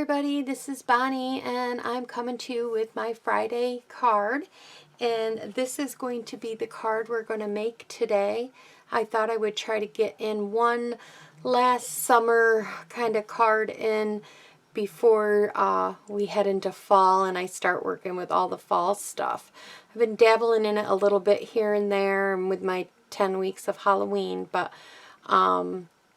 everybody, this is Bonnie and I'm coming to you with my Friday card, and this is going to be the card we're going to make today. I thought I would try to get in one last summer kind of card in before we head into fall and I start working with all the fall stuff. I've been dabbling in it a little bit here and there and with my 10 weeks of Halloween, but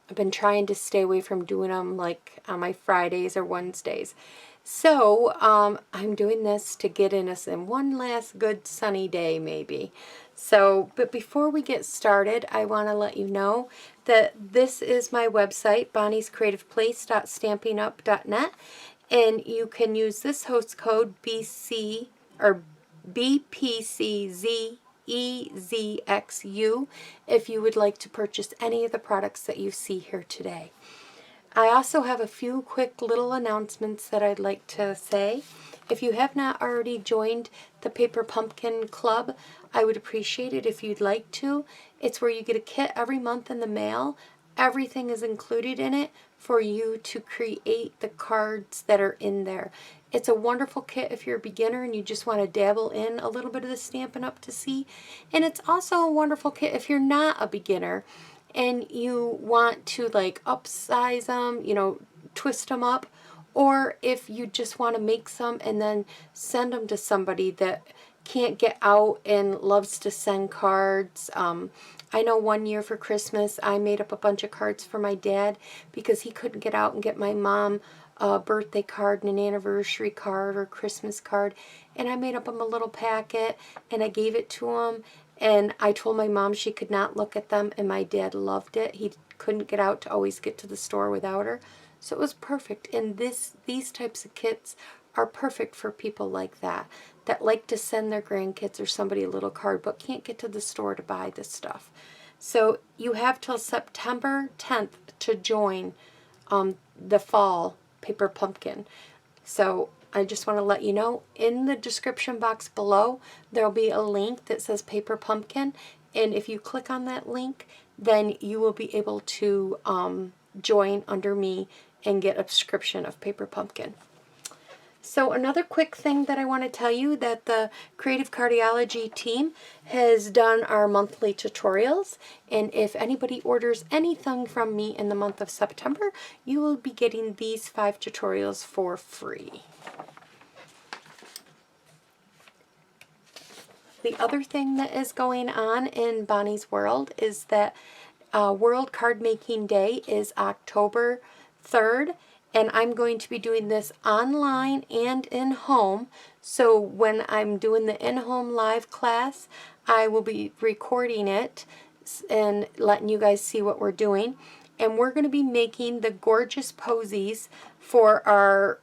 I've been trying to stay away from doing them like on my Fridays or Wednesdays. So I'm doing this to get in us in one last good sunny day maybe. So, but before we get started, I want to let you know that this is my website, bonniescreativeplace.stampinup.net, and you can use this host code BC or BPCZ EZXU if you would like to purchase any of the products that you see here today. I also have a few quick little announcements that I'd like to say. If you have not already joined the Paper Pumpkin Club, I would appreciate it if you'd like to. It's where you get a kit every month in the mail. Everything is included in it for you to create the cards that are in there. It's a wonderful kit if you're a beginner and you just want to dabble in a little bit of the Stampin' Up! To see. And it's also a wonderful kit if you're not a beginner and you want to like upsize them, you know, twist them up, or if you just want to make some and then send them to somebody that can't get out and loves to send cards. I know one year for Christmas I made up a bunch of cards for my dad because he couldn't get out and get my mom a birthday card and an anniversary card or Christmas card, and I made up him a little packet and I gave it to him, and I told my mom she could not look at them, and my dad loved it. He couldn't get out to always get to the store without her, so it was perfect. And these types of kits are perfect for people like that like to send their grandkids or somebody a little card but can't get to the store to buy this stuff. So you have till September 10th to join the fall Paper Pumpkin. So I just want to let you know, in the description box below there'll be a link that says Paper Pumpkin, and if you click on that link then you will be able to join under me and get a subscription of Paper Pumpkin. So another quick thing that I want to tell you, that the Creative Cardiology team has done our monthly tutorials, and if anybody orders anything from me in the month of September, you will be getting these 5 tutorials for free. The other thing that is going on in Bonnie's world is that World Card Making Day is October 3rd. And I'm going to be doing this online and in-home. So when I'm doing the in-home live class, I will be recording it and letting you guys see what we're doing. And we're going to be making the gorgeous posies for our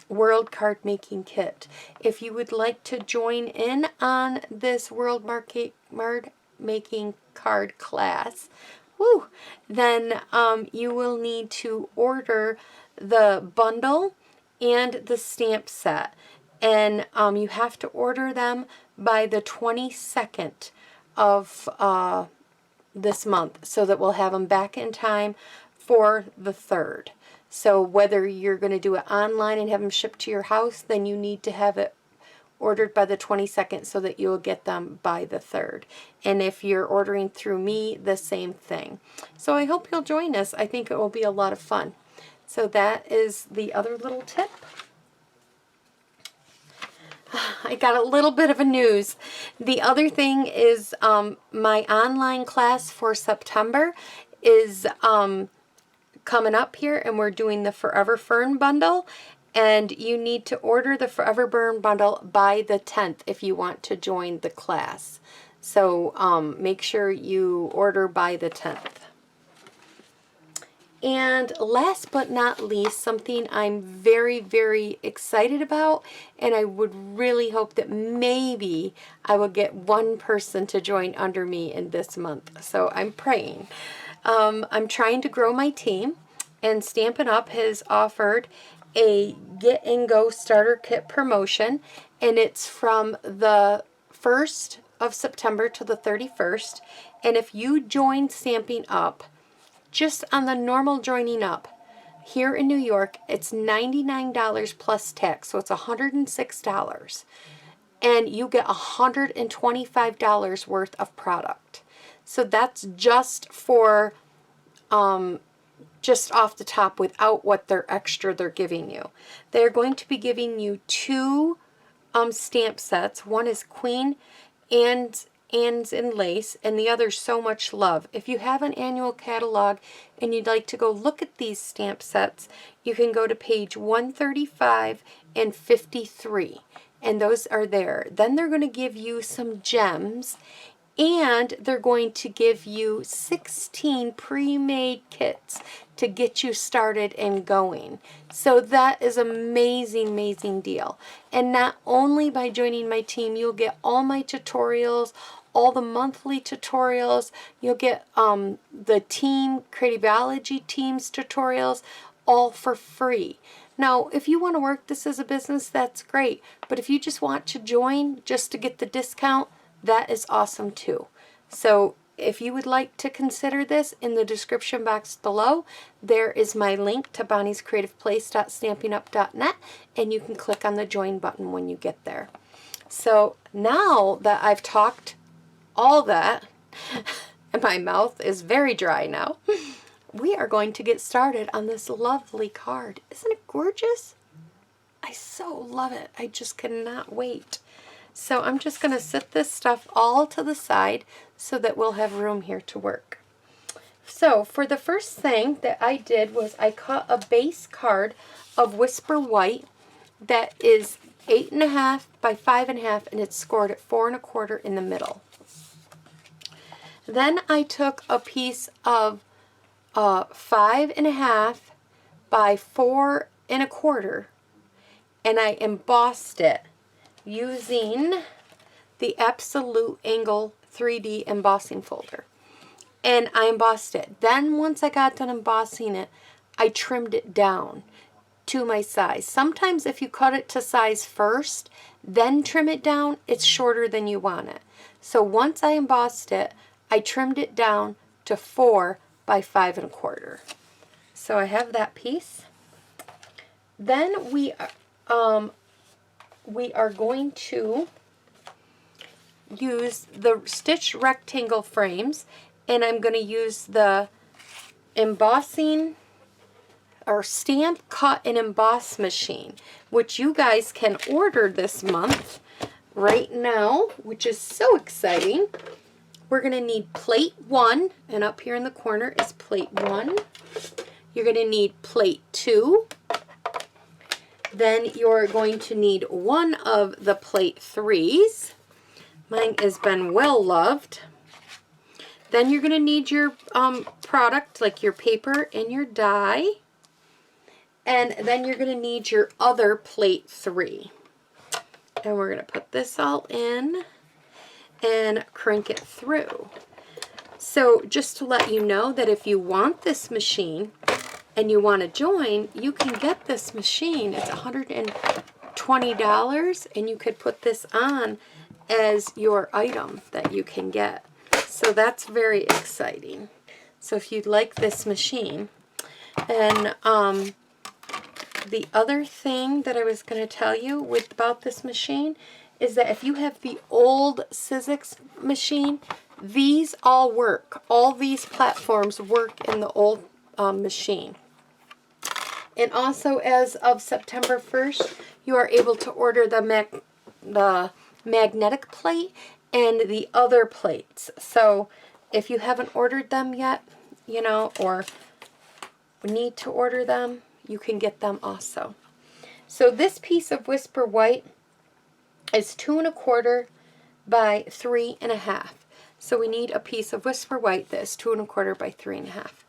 World Card Making Kit. If you would like to join in on this World Making Card class, then you will need to order the bundle and the stamp set, and you have to order them by the 22nd of this month so that we'll have them back in time for the 3rd. So whether you're going to do it online and have them shipped to your house, then you need to have it ordered by the 22nd so that you'll get them by the 3rd. And if you're ordering through me, the same thing. So I hope you'll join us. I think it will be a lot of fun. So that is the other little tip. I got a little bit of a news. The other thing is my online class for September is coming up here, and we're doing the Forever Fern bundle. And you need to order the Forever Burn bundle by the 10th if you want to join the class. So make sure you order by the 10th. And last but not least, something I'm very, very excited about, and I would really hope that maybe I will get one person to join under me in this month. So I'm praying. I'm trying to grow my team, and Stampin' Up! Has offered a Get and Go starter kit promotion, and it's from the 1st of September to the 31st. And if you join Stampin' Up! Just on the normal joining up, here in New York, it's $99 plus tax, so it's $106. And you get $125 worth of product. So that's just for, just off the top without what they're giving you. They're going to be giving you 2 stamp sets. One is Queen Anne's in lace, and the other's So Much Love. If you have an annual catalog and you'd like to go look at these stamp sets, you can go to page 135 and 53, and those are there. Then they're going to give you some gems, and they're going to give you 16 pre-made kits to get you started and going. So that is amazing, amazing deal. And not only by joining my team, you'll get all my tutorials, all the monthly tutorials. You'll get the team, Creativeology team's tutorials, all for free. Now, if you want to work this as a business, that's great. But if you just want to join just to get the discount, that is awesome too. So if you would like to consider this, in the description box below, there is my link to bonniescreativeplace.stampinup.net, and you can click on the join button when you get there. So now that I've talked all that, and my mouth is very dry now, we are going to get started on this lovely card. Isn't it gorgeous? I so love it. I just cannot wait. So I'm just going to set this stuff all to the side so that we'll have room here to work. So for the first thing that I did was I cut a base card of Whisper White that is 8.5 by 5.5, and it's scored at 4 1/4 in the middle. Then I took a piece of 5.5 by 4 1/4, and I embossed it using the Absolute Angle 3D embossing folder. And I embossed it. Then once I got done embossing it, I trimmed it down to my size. Sometimes if you cut it to size first, then trim it down, it's shorter than you want it. So once I embossed it, I trimmed it down to 4 by 5 1/4. So I have that piece. Then we are going to use the stitch rectangle frames, and I'm going to use the embossing or stamp, cut, and emboss machine, which you guys can order this month right now, which is so exciting. We're going to need plate 1, and up here in the corner is plate 1. You're going to need plate 2. Then you're going to need one of the plate 3s. Mine has been well loved. Then you're going to need your product, like your paper and your die. And then you're going to need your other plate 3. And we're going to put this all in and crank it through. So just to let you know that if you want this machine and you want to join, you can get this machine. It's $120, and you could put this on as your item that you can get. So that's very exciting. So if you'd like this machine. And the other thing that I was going to tell you about this machine is that if you have the old Sizzix machine, these all work. All these platforms work in the old machine. And also, as of September 1st, you are able to order the magnetic plate and the other plates. So if you haven't ordered them yet, you know, or need to order them, you can get them also. So this piece of Whisper White is 2 1/4 by 3 1/2. So we need a piece of Whisper White that is 2 1/4 by 3 1/2.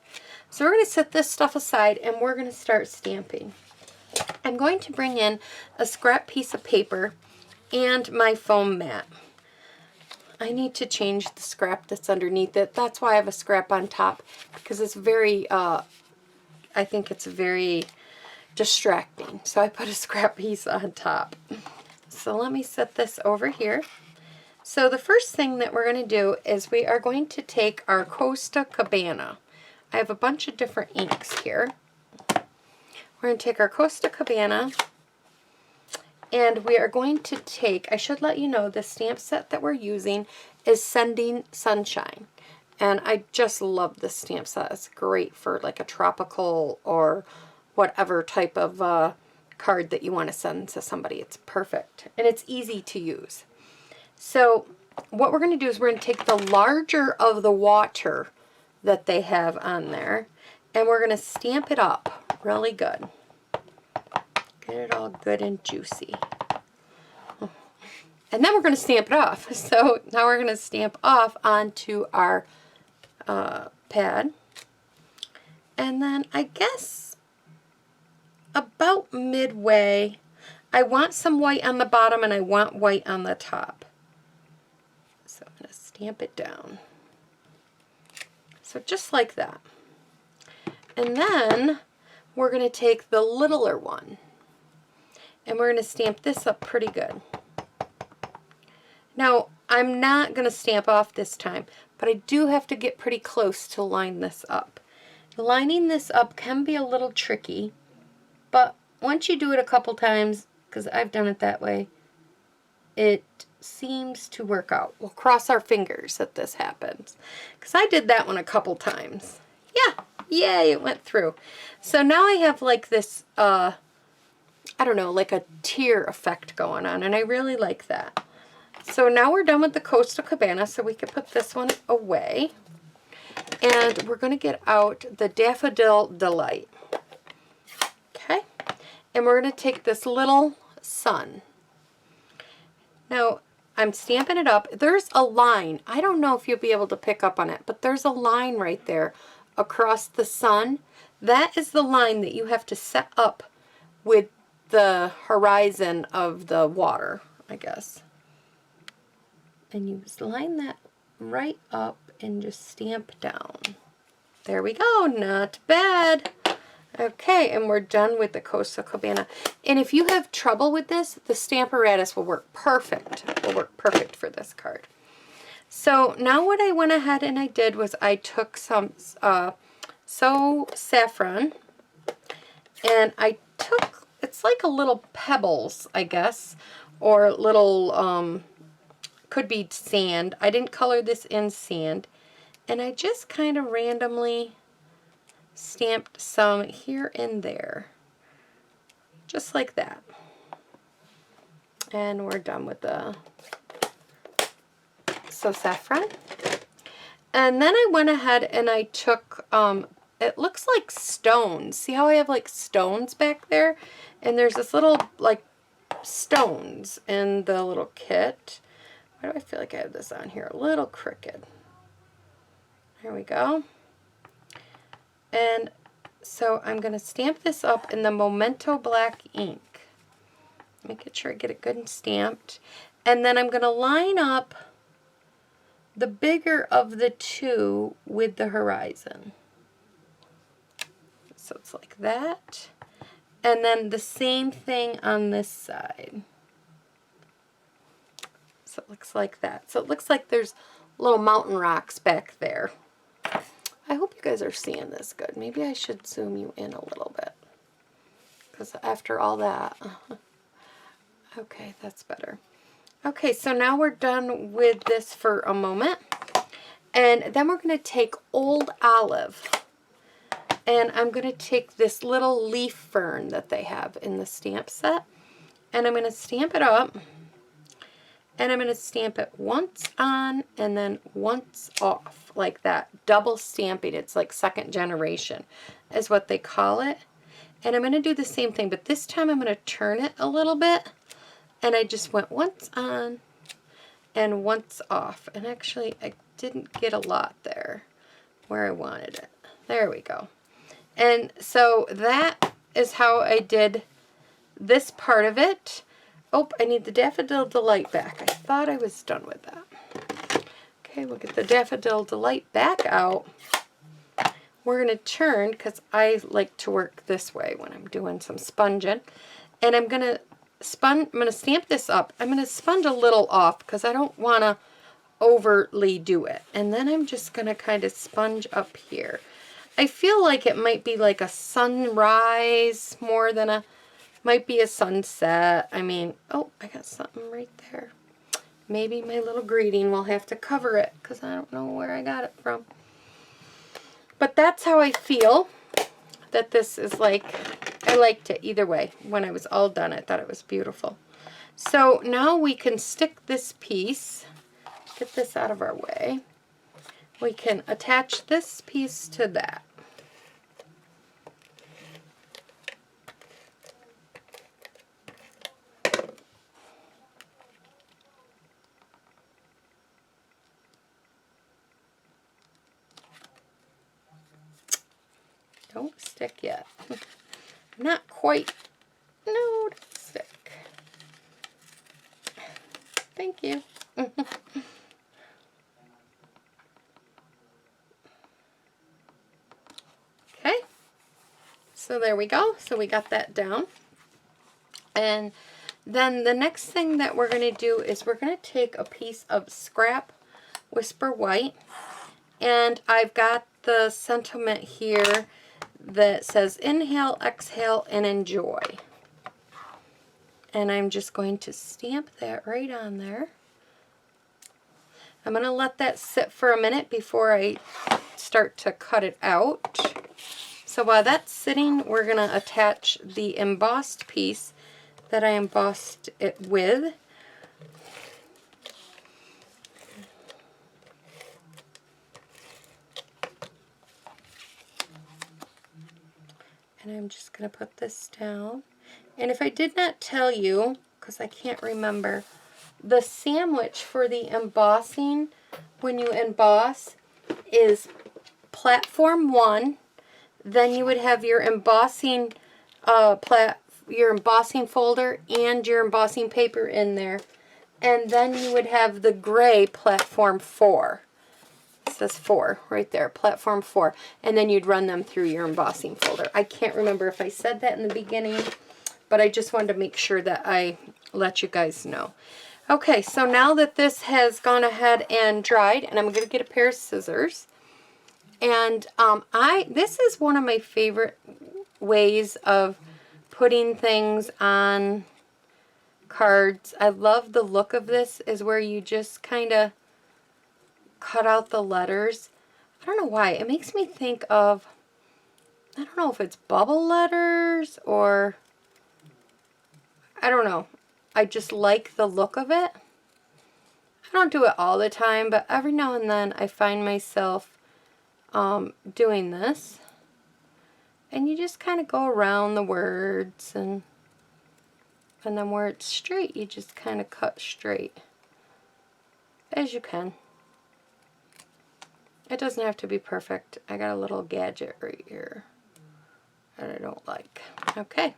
So we're going to set this stuff aside, and we're going to start stamping. I'm going to bring in a scrap piece of paper and my foam mat. I need to change the scrap that's underneath it. That's why I have a scrap on top, because it's very, I think it's very distracting. So I put a scrap piece on top. So let me set this over here. So the first thing that we're going to do is we are going to take our Costa Cabana. I have a bunch of different inks here. we're going to take our Costa Cabana, and we are going to take, I should let you know, the stamp set that we're using is Sending Sunshine. And I just love this stamp set. It's great for like a tropical or whatever type of card that you want to send to somebody. It's perfect. And it's easy to use. So what we're going to do is we're going to take the larger of the water that they have on there, and we're going to stamp it up really good. Get it all good and juicy. And then we're going to stamp it off. So now we're going to stamp off onto our pad. And then I guess about midway, I want some white on the bottom and I want white on the top. So I'm going to stamp it down. So just like that. And then we're going to take the littler one and we're going to stamp this up pretty good. Now, I'm not going to stamp off this time, but I do have to get pretty close to line this up. Lining this up can be a little tricky, but once you do it a couple times, because I've done it that way, it seems to work out. We'll cross our fingers that this happens, because I did that one a couple times. Yeah, yay, it went through. So now I have like this, I don't know, like a tear effect going on, and I really like that. So now we're done with the Costa Cabana, so we can put this one away. And we're going to get out the Daffodil Delight. Okay? And we're going to take this little sun. Now, I'm stamping it up. There's a line. I don't know if you'll be able to pick up on it, but there's a line right there across the sun. That is the line that you have to set up with the horizon of the water, I guess. And you just line that right up and just stamp down. There we go, not bad. Okay, and we're done with the Costa Cabana. And if you have trouble with this, the Stamparatus will work perfect. Will work perfect for this card. So now what I went ahead and I did was I took some So Saffron, and I took, it's like a little pebbles, I guess, or little could be sand. I didn't color this in sand. And I just kind of randomly stamped some here and there. Just like that. And we're done with the So Saffron. And then I went ahead and I took, it looks like stones. See how I have like stones back there? And there's this little like stones in the little kit. Why do I feel like I have this on here a little crooked? There we go. And so I'm going to stamp this up in the Memento black ink. Making sure I get it good and stamped. And then I'm going to line up the bigger of the two with the horizon. So it's like that. And then the same thing on this side. So it looks like that. So it looks like there's little mountain rocks back there. I hope you guys are seeing this good. Maybe I should zoom you in a little bit. Because after all that... Okay, that's better. Okay, so now we're done with this for a moment. And then we're going to take Old Olive. And I'm going to take this little leaf fern that they have in the stamp set. And I'm going to stamp it up. And I'm going to stamp it once on and then once off, like that. Double stamping. It's like second generation is what they call it. And I'm going to do the same thing, but this time I'm going to turn it a little bit. And I just went once on and once off. And actually, I didn't get a lot there where I wanted it. There we go. And so that is how I did this part of it. Oh, I need the Daffodil Delight back. I thought I was done with that. Okay, we'll get the Daffodil Delight back out. We're going to turn, because I like to work this way when I'm doing some sponging. And I'm going to stamp this up. I'm going to sponge a little off, because I don't want to overly do it. And then I'm just going to kind of sponge up here. I feel like it might be like a sunrise more than might be a sunset. I mean, oh, I got something right there. Maybe my little greeting will have to cover it because I don't know where I got it from. But that's how I feel that this is like. I liked it either way. When I was all done, I thought it was beautiful. So now we can stick this piece, get this out of our way. We can attach this piece to that. Don't stick yet. Not quite. No, don't stick. Thank you. Okay. So there we go. So we got that down. And then the next thing that we're going to do is we're going to take a piece of scrap Whisper White. And I've got the sentiment here that says inhale, exhale, and enjoy. And I'm just going to stamp that right on there. I'm going to let that sit for a minute before I start to cut it out. So while that's sitting, we're going to attach the embossed piece that I embossed it with. And I'm just going to put this down. And if I did not tell you, because I can't remember, the sandwich for the embossing, when you emboss, is platform 1. Then you would have your embossing your embossing folder and your embossing paper in there. And then you would have the gray platform 4. It says 4 right there, platform 4. And then you'd run them through your embossing folder. I can't remember if I said that in the beginning, but I just wanted to make sure that I let you guys know. Okay, so now that this has gone ahead and dried, and I'm going to get a pair of scissors. And this is one of my favorite ways of putting things on cards. I love the look of this, is where you just kind of cut out the letters. I don't know why. It makes me think of, I don't know if it's bubble letters or, I don't know. I just like the look of it. I don't do it all the time, but every now and then I find myself doing this. And you just kind of go around the words, and then where it's straight, you just kind of cut straight as you can. It doesn't have to be perfect. I got a little gadget right here that I don't like. Okay,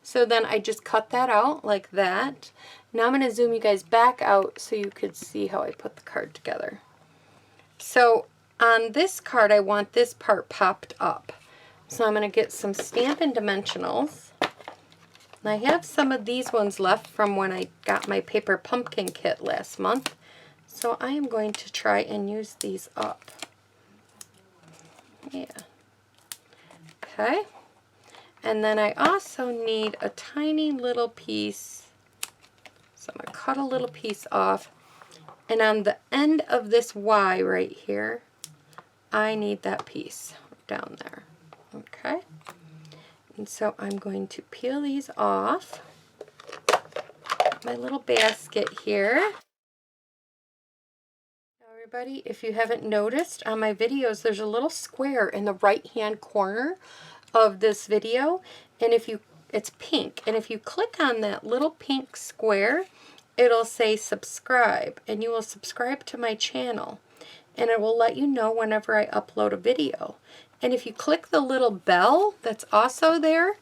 so then I just cut that out like that. Now I'm going to zoom you guys back out so you could see how I put the card together. So on this card, I want this part popped up. So I'm going to get some Stampin' Dimensionals. And I have some of these ones left from when I got my paper pumpkin kit last month. So I am going to try and use these up. Yeah. Okay. And then I also need a tiny little piece. So I'm going to cut a little piece off. And on the end of this Y right here, I need that piece down there. Okay. And so I'm going to peel these off. My little basket here. Everybody, if you haven't noticed on my videos, there's a little square in the right hand corner of this video, and it's pink, and if you click on that little pink square, it'll say subscribe, and you will subscribe to my channel, and it will let you know whenever I upload a video. And if you click the little bell that's also there,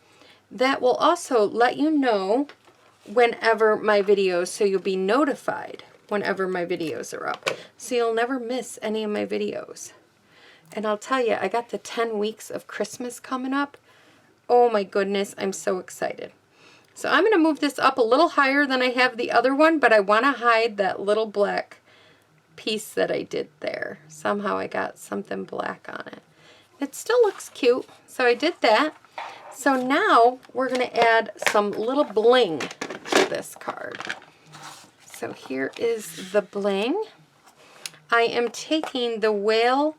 that will also let you know whenever my videos, so you'll be notified whenever my videos are up. So you'll never miss any of my videos. And I'll tell you, I got the 10 weeks of Christmas coming up. Oh my goodness, I'm so excited. So I'm going to move this up a little higher than I have the other one, but I want to hide that little black piece that I did there. Somehow I got something black on it. it still looks cute. So I did that. So now we're going to add some little bling to this card. So here is the bling. I am taking the Whale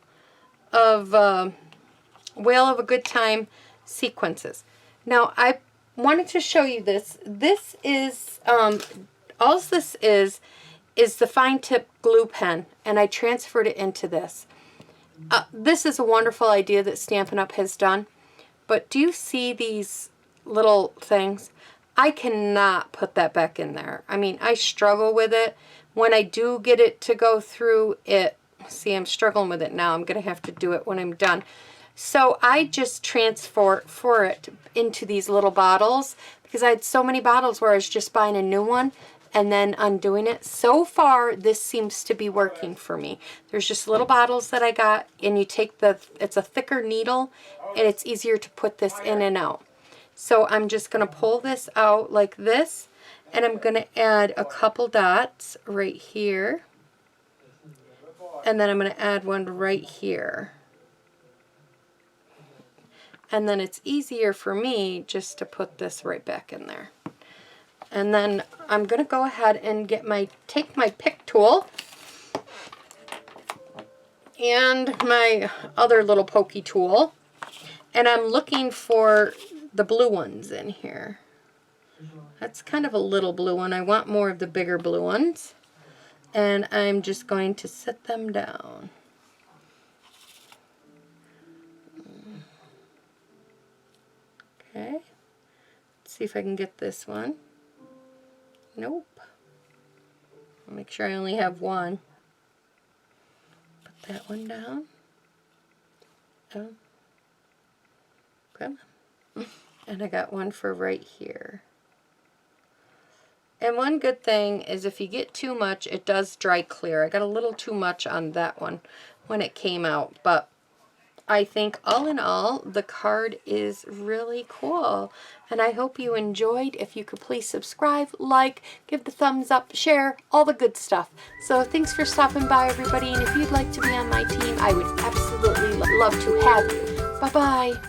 of a Good Time sequences. Now I wanted to show you this. This is all this is the fine tip glue pen, and I transferred it into this. This is a wonderful idea that Stampin' Up! Has done, but do you see these little things? I cannot put that back in there. I mean, I struggle with it. When I do get it to go through it, see, I'm struggling with it now. I'm going to have to do it when I'm done. So I just transfer it into these little bottles because I had so many bottles where I was just buying a new one and then undoing it. So far, this seems to be working for me. There's just little bottles that I got, and you take it's a thicker needle, and it's easier to put this in and out. So I'm just going to pull this out like this, and I'm going to add a couple dots right here, and then I'm going to add one right here. And then it's easier for me just to put this right back in there. And then I'm going to go ahead and take my pick tool and my other little pokey tool, and I'm looking for the blue ones in here. That's kind of a little blue one. I want more of the bigger blue ones. And I'm just going to set them down. Okay. Let's see if I can get this one. Nope. I'll make sure I only have one. Put that one down. Oh. Come on. And I got one for right here. And one good thing is if you get too much, it does dry clear. I got a little too much on that one when it came out, but I think all in all, the card is really cool. And I hope you enjoyed. If you could please subscribe, like, give the thumbs up, share, all the good stuff. So thanks for stopping by, everybody. And if you'd like to be on my team, I would absolutely love to have you. Bye-bye.